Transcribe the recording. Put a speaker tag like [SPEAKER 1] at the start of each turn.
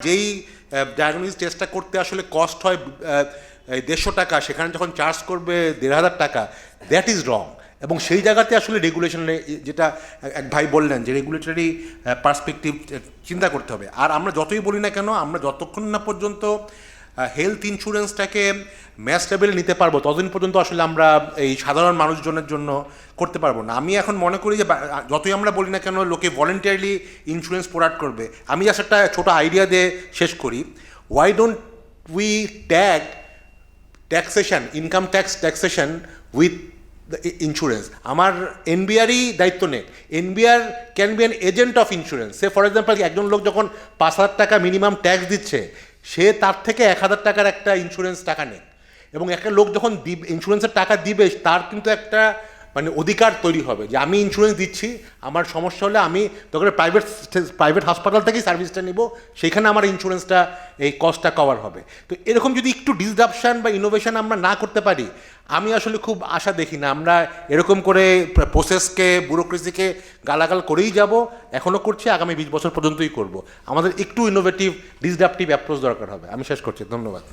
[SPEAKER 1] যেই ডায়াগনোসিস টেস্টটা করতে আসলে কস্ট হয় 150 টাকা, সেখানে যখন চার্জ করবে 1500 টাকা, দ্যাট ইজ রং। এবং সেই জায়গাতে আসলে রেগুলেশনে, যেটা এক ভাই বললেন যে রেগুলেটরি পার্সপেক্টিভ চিন্তা করতে হবে। আর আমরা যতই বলি না কেন, আমরা যতক্ষণ না পর্যন্ত হেলথ ইন্স্যুরেন্সটাকে ম্যাস লেভেলে নিতে পারবো, ততদিন পর্যন্ত আসলে আমরা এই সাধারণ মানুষজনের জন্য করতে পারবো না। আমি এখন মনে করি যে যতই আমরা বলি না কেন লোকে ভলেন্টারিলি ইন্স্যুরেন্স প্রোভাইড করবে। আমি জাস্ট একটা ছোটো আইডিয়া দিয়ে শেষ করি। Why don't we tag taxation, income tax taxation with the insurance? আমার এনবিআরই দায়িত্ব নেই। NBR can be an agent of insurance. Say for example একজন লোক যখন 5,000 টাকা মিনিমাম ট্যাক্স দিচ্ছে, সে তার থেকে 1,000 টাকার একটা ইন্স্যুরেন্স টাকা নেয়। এবং একটা লোক যখন ইন্স্যুরেন্সের টাকা দিবে, তার কিন্তু একটা মানে অধিকার তৈরি হবে যে আমি ইন্স্যুরেন্স দিচ্ছি, আমার সমস্যা হলে আমি তখন প্রাইভেট হাসপাতাল থেকেই সার্ভিসটা নিব, সেখানে আমার ইন্স্যুরেন্সটা এই কস্টটা কভার হবে। তো এরকম যদি একটু ডিসরাপশন বা ইনোভেশন আমরা না করতে পারি, আমি আসলে খুব আশা দেখি না। আমরা এরকম করে প্রসেসকে, ব্যুরোক্রেসিকে গালাগাল করেই যাব, এখনও করছি, আগামী 20 বছর পর্যন্তই করব। আমাদের একটু ইনোভেটিভ ডিসরাপটিভ অ্যাপ্রোচ দরকার হবে। আমি শেষ করছি, ধন্যবাদ।